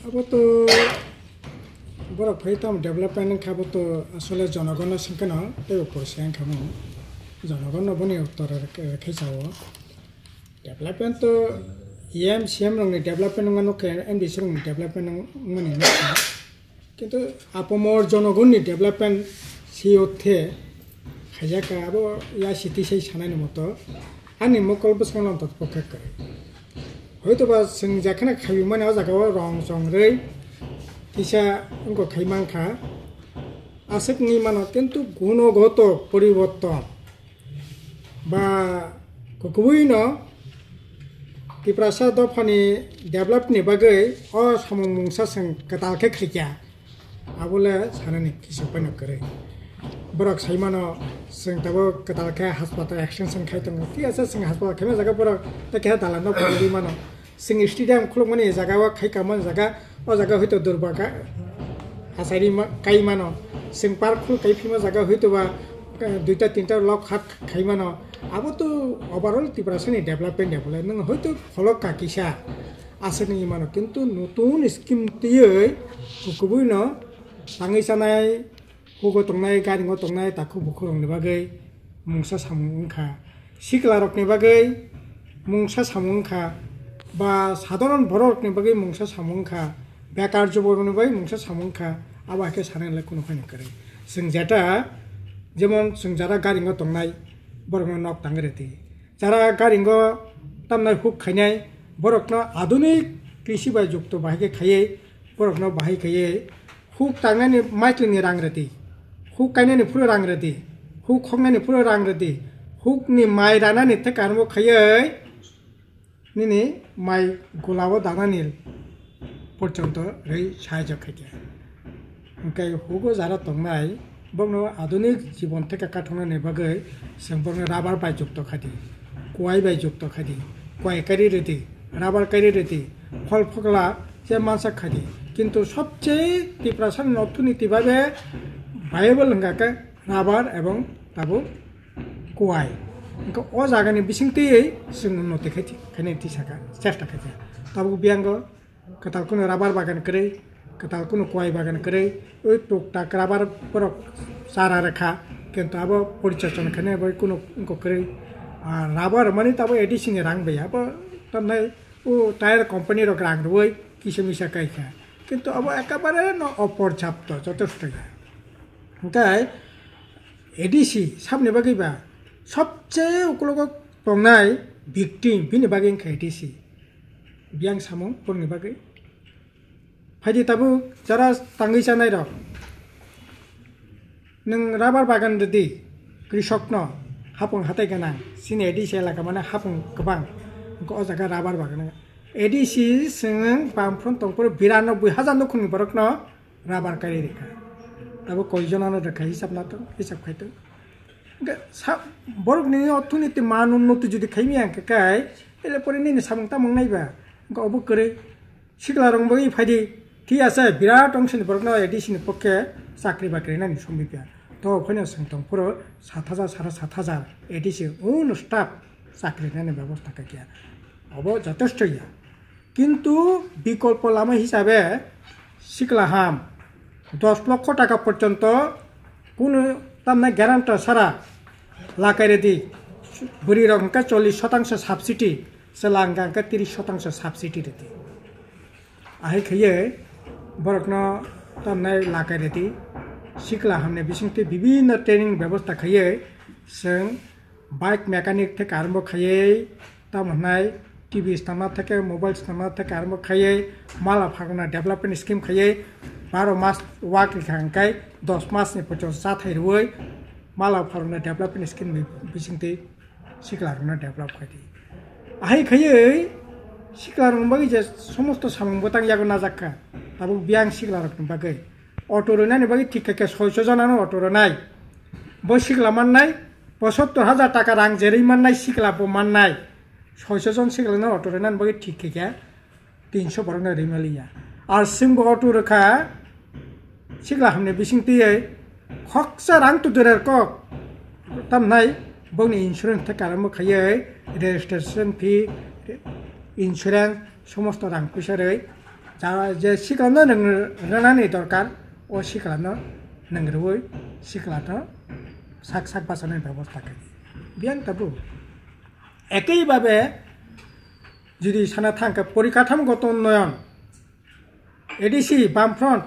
Abo to borok phai tam development khabo to asole jonogon singkano tebo porsian khamo jonogon boni uttor rakhe chawo development to EM CM rong development ngano ke NDC rong development ngani na kintu apomor jonogon ni development si othe khajaka abo ya city sei sanani moto ani mokol buskan tot pokhek kare hoyto ba sing jakhana khabi mane o jagao rong song rei kisha unko khaiman kha asek ni mano kintu গুণগত পরিবর্তন বা kukuino kiprasa dofani develop ni bagai o samungsa sing katal ke khikya abule sanani kisu pana kare borok saimano sing tabo katal ke hospital action sing khaitong ti asa sing hospital khema jaga borok ta ke dalano pori mano sing stadium khulmani jaga wa khaikaman jaga o jaga hoito durbaga asari kai mano sing park khul kaifima jaga hoito ba দুইটা তিনটা lock হাত খাইমানো আবো তো overall ত্রিপুরাসনি development নং হয়তো ফলক কাকিসা আসেনি মানো কিন্তু নতুন স্কিম দিয়ে কুকুবুইনো তাঙ্গই সানাই হুগো তংনাই গারিঙো তংনাই তাকু বুখুরংনি বাগै মুংसा सामुंखा सिखलारकनि बागै मुंसा सामुंखा बा साधारण बरकनि बागै मुंसा सामुंखा बेकार जबरनि बागै मुंसा सामुंखा आबाके सानायलाय कोनो फाइन करे जों जेटा যেমন যারা গাড়িঙ্গ তংনাই বরকনো নক তাঙ্গরেতি যারা গাড়িঙ্গ তামনাই হুক খাইনাই বরকনো আধুনিক কৃষি বাই যুক্ত বাহিকে খাইয়ে বরকনো বাহি খাইয়ে হুক তাংনানি মাইক্লিনি রাংরেতি হুক কাইনানি পুরো রাংরেতি হুক খংনানি পুরো রাংরেতি হুকনি মাই রানানি থেকে আরম্ভ খাইয়ে নিনি মাই গোলাও দানানি পর্যন্ত রেই সাহায্য খাইতে ওকে হুকো যারা তংনাই বংনো আধুনিক জীবন থেকে কাঠনানি বাগৈ जों বংনো রাবার বাই যুক্ত খাদি কোয়াই বাই যুক্ত খাদি কোয়াই কারি রেতি রাবার কারি রেতি ফল ফগলা যে মানসা খাদি কিন্তু সবচেয়ে ত্রিপুরাসার অর্থনীতিভাবে ভাইয়েবল হঙ্গাকে রাবার এবং তাবো কোয়াই ও জায়গানি বিসিংতেই जों উন্নতি খাইতি খাইনাইতি সাকা চেষ্টা খাইতি তাবো বিয়াঙ্গ কাতাল কোনো রাবার বাগান করে katal kuno kuai bagan kere oi tuktak rabar porok sara rekha kintu abo porichorjana khane bai kuno ko kere rabar mani tabo edison rang be abo tamnai o tire company rok rang roi kisemisa kaika kintu abo ekabare no oporjapto যথেষ্ট ওটাই ADC সামনে বাগै বা সবচেয়ে উকলগ টংনাই victim বিনি বাগै খাইটিসি বিয়াং সামং পরনি বাগै ফাইদি তাবো যারা তাঙ্গই জানাই rock নং rubber বাগান যদি কৃষক ন হাপং হাতাই গোনাं সিনি এডিসি এলাকা মানে হাপং गोबां ओ जागा राबार बागान एडिसि जों बामफ्रन तंपर 92,000 नखुनि बरक न राबार कारि रेखा ताबो कयजनानो रेखा हिसाब नातो हिसाब खाइतो बरक नि अर्थनीति मान उन्नति যদি খাইমি আंके কাই এলে পরে নি সামং তামং নাইবা গবো করে শিকলা রং বই ফাইদি ঠিক আছে বিরাট অংশনি বরক না এডিসিনি পক্ষে চাকরি বাকরি নানি সম্বিপিয়া তো ওখানে সংতং পুরো 7,000 7,500 এডিসি উন স্টাফ চাকরি নানি ব্যবস্থা কাকিয়া অব যথেষ্ট ইয়া কিন্তু বিকল্প লামা হিসাবে শিকলা হাম 10 লক্ষ টাকা পর্যন্ত কোন তামনা গ্যারান্টার ছাড়া লাকাইরে দি বুড়ি রংকা 40% সাবসিডি সেলাঙ্গাঙ্কা 30% সাবসিডি রেতি আহে খাইয়ে বরকনো তামনাই লাকাইরে দি শিকলা হামনে বিসিংতে বিভিন্ন ট্রেনিং ব্যবস্থা খাইয়ে जों বাইক মেকানিক থেকে আরম্ভ খাইয়ে তামনাই টিভি স্টামা থেকে মোবাইল স্টামা থেকে আরম্ভ খাইয়ে মালা ফাগনা ডেভেলপমেন্ট স্কিম খাইয়ে 12 মাস ওয়াক খাঙ্কাই 10 মাস नि পর্যন্ত সাথাই রই মালা ফাগনা ডেভেলপমেন্ট স্কিম বিসিংতে শিকলা রংনা ডেভেলপ খাইতি আহে খাইয়ে শিকলা রং বাগै যে সমস্ত সামং বতাং ইয়াগো নাজাক্কা তাবো বিয়াং শিকলা রং বাগै অটো রনানি বাগै ঠিককে 600 জনানো অটো রনাই বই শিকলা মাননাই 75,000 টাকা রাং যেরই মাননাই শিকলা বো মাননাই 600 জন শিকলানো অটো রনানি বাগै ঠিককে 300 বরং রিমালিয়া আর সিংবো অটো রেখা শিকলা হামনে বিসিংতিয়ে খকসা রাং তুদরের কক তামনাই বংনি ইন্স্যুরেন্স থেকে আরম্ভ খাইয়ে রেজিস্ট্রেশন ফি ইন্স্যুরেন্স সমস্ত রাং পয়সারে যারা যে শিখানো রোনানি দরকার ও শিখানো নংরুই শিখানো সাক সাক বাসানোর ব্যবস্থা করে বিয়াং তাবু একইভাবে যদি সানা থাকা পরিকাঠামোগত উন্নয়ন এডিসি বামফ্রন্ট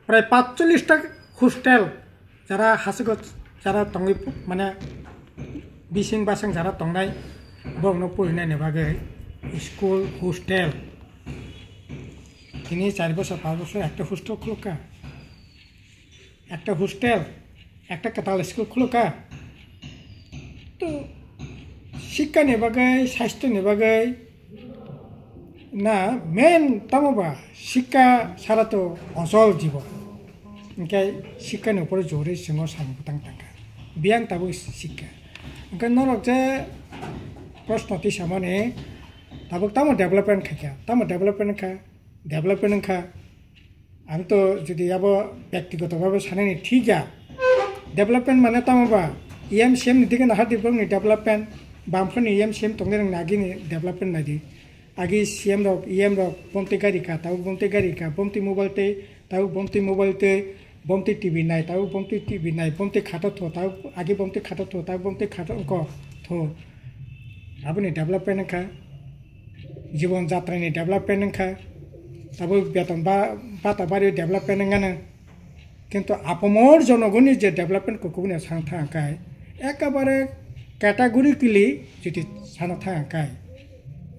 প্রায় 45টা হোস্টেল যারা হাসিগত যারা তঙ্গি মানে বিসিং বাসিং যারা তংনাই বংনো পড়িনাयनि बागै স্কুল হোস্টেল 3-4 বছর 5 বছর একটা হোস্টেল খুলুকা একটা হোস্টেল একটা কাতাল স্কুল খুলুকা তো শিক্ষাनि बागै স্বাস্থ্যनि बागै না মেন তামবা শিক্ষা ছাড়া তো অচল জীবন ओंखाय शिक्षानि ऊपर जरै सिङाव सानबोथां थांगा बियां ताबो शिक्षा ओंखाय नरक जे प्रश्नति सामाने ताबो तामो डेभलपमेंट खाया तामो डेभलपमेंट खा आं तो जुदि अब व्यक्तिगतभावे सानैनि ठीका डेभलपमेंट माने तामोबा EMCM नि दिगना हादिबनि डेभलपमेंट बामफोरनि EMCM तंगेरं नागिनि डेभलपमेंट नायदि आगि CM रक EM रक बमति गारि का ताबो बमति गारि का बमति मोबाइल ते ताबो बमति मोबाइल ते बमति टीवी नाय ताबो बमति टीवी नाय बमति खाटा थो ताबो आगे बमति खाटा थो ताबो बमति खाटा को थो आबनि डेभलपमेंट खा जीवन यात्रानि डेभलपमेंट खा ताबो बेतन बाता बारि डेभलपमेंट गाना किन्तु आपमर जनगणनि जे डेभलपमेंट को कुबुनि सांथा काय एकेबारे कैटेगरिकली जुदि साना थांकाय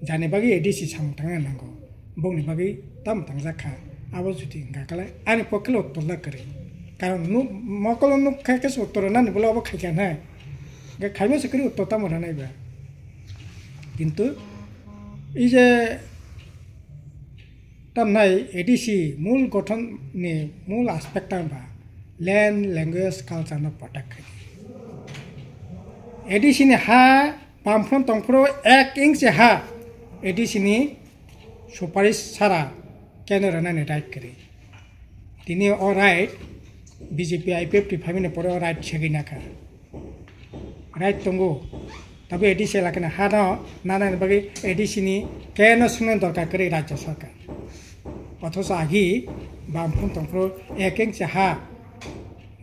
जाने बागै एडिसि सांथांगा नांगौ बंनि बागै ताम थांजाखा आबो जुदि गाकालाय आनि पक्केल उत्तरला करे कारण मकल नुक खायकेस उत्तर नानि बोला अब खायका ना गे खायमे सकरी उत्तर ताम रानायबा किन्तु এই যে तामनाय एडिसि मूल गठननि मूल एस्पेक्ट बा लैंड लैंग्वेज कल्चर न प्रोटेक्ट एडिसिनि हा बामफ्रन तंफ्रो 1 इंच हा एडिसिनि सुपारिश सारा केन्द्र रानायनि राइट करे दिनै अ राइट बीजेपी IPF फाइमिनि परे राइट सेगिनाखा राइट दंगो तबे एडिसि लाखना हा न नानानि बागै एडिसिनि केनो सुनो दरकार करे राज्य सरकार अथच आगि बामफ्रन तंफ्रो 1 इंच हा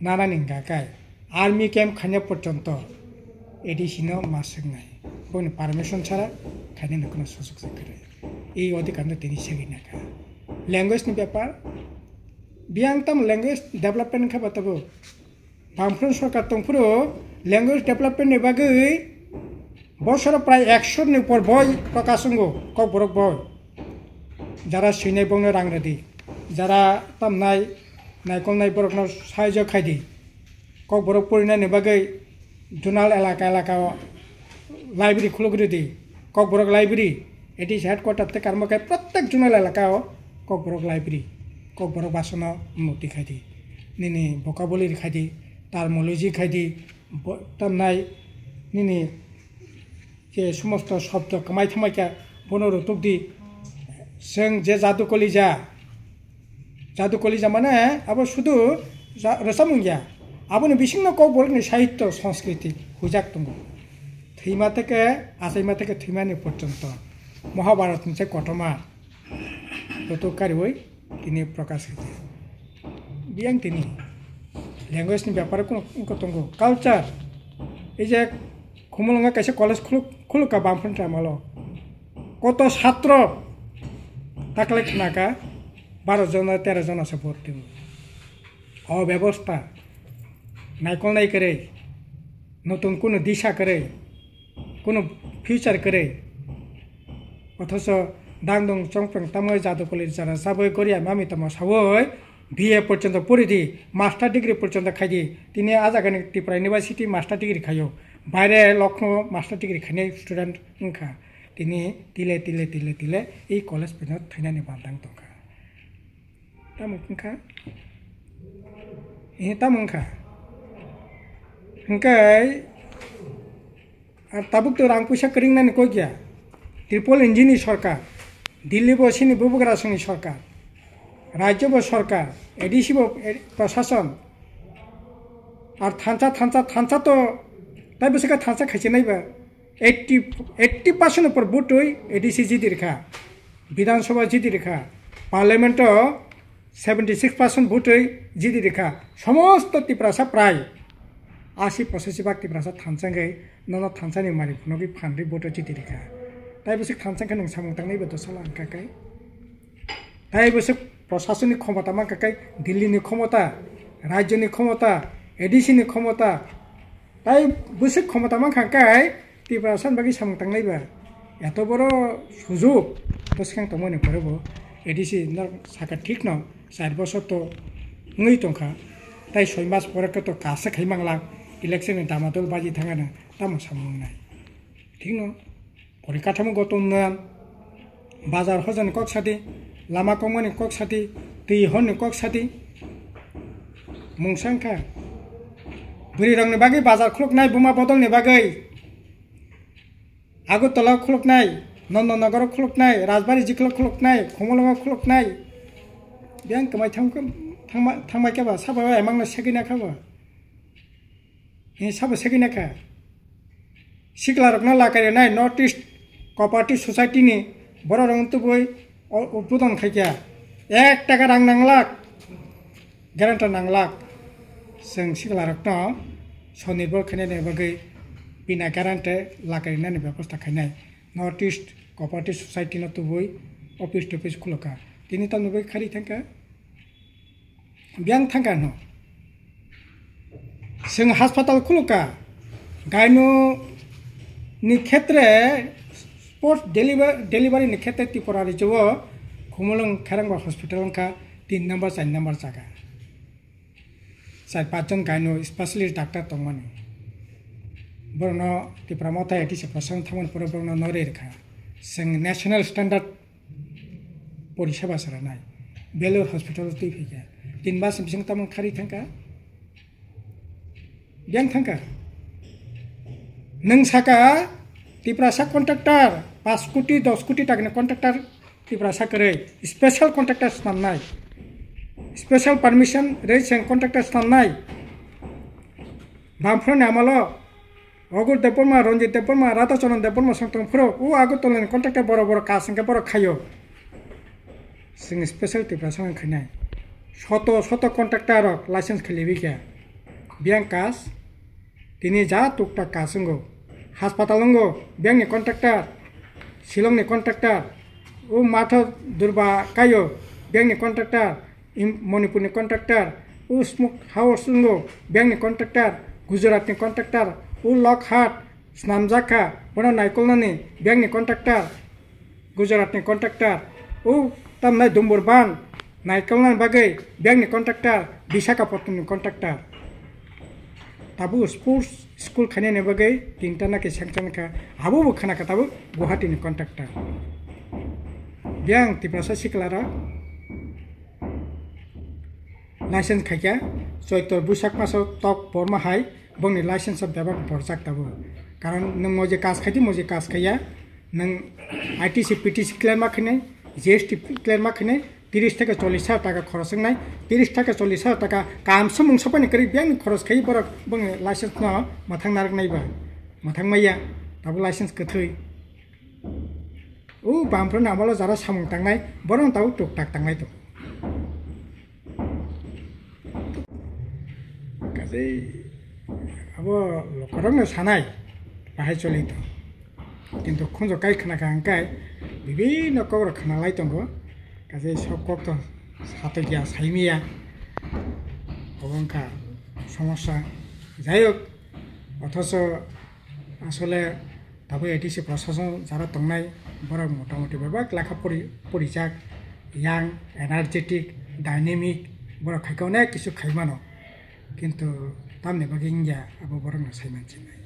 नानानि गाकाय आर्मी कैम्प खाने पर्यंत एडिसिनो मासंनाय बनि परमिशन छाड़ा खाने नखनो सुजुग जाकरे এই অধিকার তিনি সেগিনাকা ল্যাঙ্গুয়েজनि ব্যাপার बियांतम लैंग्वेज डेभलपमेंट का बताबो बामफ्रन सरकार तंफ्रो लैंग्वेज डेभलपमेंट बागै बছর प्राय 100 नि ऊपर बय प्रकाशंगो कक बरक बय যারা সৈন্যাই বংनो रांगरेदि যারা तामनाय नायकलनाय बरकनो साहाय्य खायदि कक बरक परिनायनि बागै जुनाल एलाका लाइब्रेरी खुलग्रेदि कक बरक लाइब्रेरी एडिस हेडक्वार्टर ते कर्मकाय प्रत्येक जुनाल एलाका कक बरक लाइब्रेरी कक बरक बासना उन्नति खायदि निनि भोकाबुलारि खायदि टार्मोलॉजी खायदि तामनाय निनि जे समस्त शब्द कमाय थमायका बनरुतुबदि जों जे जादु कलिजा माने अब शुधु रसामुंगिया आबोनि बिसिंनो कक बरकनि साहित्य संस्कृति हुजाक दङ थैमा থেকে आसाइमा থেকে थैमानि पर्यन्त महाभारत मोनसे घटना रतकारिवै তিনি प्रकाश होते बियां তিনি लैंग्वेजनि ব্যাপারে কোনো दङ कालचार এই যে खुमलंगा कैसे कॉलेज खुलुका बामफ्रन टाइमालो कत छात्र दाखलाय खनाका 12 जन 13 जन से भर्ती अव्यवस्था नायकलनाय करे नतुन कोनो दिशा करे कोनो फ्यूचर करे अथच दांदं चंप्रं तामय जादु कलेज जाना साबै करिया मामी तम साबै BA पर्यंत पढ़िदि मास्टर डिग्री पर्यंत खायदि तिनि आजागानि त्रिपुरा यूनिवर्सिटी मास्टर डिग्री खायो বাইরে লক্ষ্ণৌ मास्टर डिग्री खाने स्टूडेंट उनका तिनी तिले तिले तिले तिले এই कॉलेज पेन थैनानि बालदां दंखा तामुखा तामुखा ओंखाय ताबुक तो रां पैसा करिंनानि को गया ट्रिपल इंजिननि सरकार दिल्ली बसिनि बुबुग्रासनि सरकार राज्य सरकार एडिसि प्रशासन और थांचा तो ताई बसका थांचा खाइसे नायबा 80% ऊपर बुट एडिसि जिदि रेखा विधानसभा जिदि रेखा পার্লামেন্ট 76% ভোটে জিতি রেখা সমস্ত ত্রিপুরাসা প্রায় 80% ভাগ ত্রিপুরাসা থানসাঙ্গে নন থানসানি মারি নগি ফান্ডি ভোটে জিতি রেখা তাই বসে থানসাঙ্গে নং সামং তাंगनाय বতো সালা কাকাই তাই বসে প্রশাসনিক ক্ষমতা মা কাকাই দিল্লিনি ক্ষমতা রাজ্যনি ক্ষমতা এডিসিনি ক্ষমতা তাই বসে ক্ষমতা মা কাকাই ত্রিপুরাসান বাকি সামং তাंगनाय বা এত বড় সুযোগ বসখাং তো মনে পড়ব এডিসি সাকা ঠিক ন 4 বছর তো ngै তংখা তাই 6 মাস পরে তো কাছে খাইমাংলা ইলেকশন দামাদল বাজি থাঙ্গা না তামো সামংনাই ঠিক ন পরিকাঠামোগত উন্নয়ন বাজার হজানি কক সাথে লামা কমানি কক সাথে दै হননি কক সাথে মুংসাংখা বুড়ি রংনি বাগै বাজার খুলকনাই বুমা বদলনি বাগै আগরতলা খুলকনাই नन्दनगर खुलकनाय राजबारी जिखल खुलकनाय खमलगाव खुलकनाय बें कमाय थांबाय केबा साबा एमांना सेगिना खाबा हे साबा सेगिना खा सिखलारकना लागायनाय नर्थ ईस्ट कोऑपरेटिव सोसाइटी नि बर रंगतु बय उद्बोधन खायया 1 टाका रां नांलाक ग्यारान्टार नांलाक जों सिखलारकना स्वनिर्भर खायनाय बागै बिना ग्यारान्टे लागायनायनि बेबस्था खायनाय नर्थ ईस्ट कोऑपरेटिव सोसाइटी न तो बय ऑफिस टफिस खुलका तिनि त नबे खारि थांका ब्यांग थांका न जों हास्पाताल खुलका गायनो नि क्षेत्रे स्पोर्ट डेलीवरी नि क्षेत्रे त्रिपुरा राज्यो खुमलंग खेरांबा हॉस्पिटल का 3 नंबर 4 नंबर जागा 4-5 जन गायनो स्पेशलिस्ट डाक्टर तंगमानि बरनो त्रिपुरा मावथा एटिसि प्रशासन थांमोन पर बरनो नरे रेखा जों नेशनल स्टैंडर्ड परिसेबा सरानाय बेलुर हॉस्पिटल दै फैगा 3 मास बिसिं तामोन खारि थांका ब्यांग थांका नों साका त्रिपुरासा कन्ट्राक्टर 5 कोटी 10 कोटी टाकानि कन्ट्राक्टर त्रिपुरासा करे स्पेशल कन्ट्राक्टर साननाय स्पेशल परमिशन रेसन कन्ट्राक्टर साननाय बामफ्रन आमालो अगुर देपरमा रंजित देपरमा राधाचरण देपरमा संतम फुरो उ आगरतलानि कन्ट्राक्टर बड़ बड़ कासंके बड़ खायो जों स्पेशल त्रिपुरासा खायनाय शत कन्ट्राक्टर लाइसेंस खलिबिका ब्यांक कास तिनि जा टुकटा कासंगो हास्पातालंगो ब्यांकनि कन्ट्राक्टर शिलंनि कन्ट्राक्टर उ माथा दुर्बा कायो ब्यांकनि कन्ट्राक्टर मणिपुरनि कन्ट्राक्टर उ स्मोक हाउसंगो ब्यांकनि कन्ट्राक्टर गुजरातनि कन्ट्राक्टर उ लकहाट स्नामजाखा बना नायकलनानि ब्यांकनि कन्ट्राक्टर गुजरातनि कन्ट्राक्टर उ तामनाय दुम्बुरबान नायकलनानि बागै ब्यांकनि कन्ट्राक्टर विशाखापट्टनमनि कन्ट्राक्टर ताबु स्पोर्ट्स स्कूल खानायनि बागै तिनटा नाखि सेंक्सनखा हाबो खानाखा ताबु गुवाहाटीनि कन्ट्राक्टर ब्यांक त्रिपुरासा सिखलारा लाइसेंस खायका चैत्र बैसाख मासाव तक बरमा हाय बंनि लाइसेंस बेबा बरजाक ताबो कारण नों मजे कास खायदि मजे कास खाया नों आईटीसी पीटीसी क्लियर माखिनाय जीएसटी क्लियर माखिनाय 30 टाका 40 टाका खरच नाय 30 टाका 40 टाका कामसो मुंसपानि करि ब्यांक खरच खाय बर बंनि लाइसेंस न माथां नारक नायबा माथां माया ताबो लाइसेंस कथै उ बामफ्र नामालो जारा सामुं तांनाय बरं ताबो टुकटाक तांनाय तो गाजै अब लकरंनो सानाय बाहाय चलितो किन्तु खंजो काय खानाखा आंकाय बिभिन्न कबर खानालाय दंगो गाजै सब कक्त सातगिया साइमिया अबंका समस्या যাই হোক অথচ আসলে তাবো এটিসি প্রশাসন যারা তংনাই বড় মোটামুটি বেবাক লেখা পরিচাক ইয়াং এনার্জেটিক ডাইনামিক বড় খাইকাও কিছু খাইমানো কিন্তু তামনে বাকি ইংয়া আবো বড় সাইমানছি নাই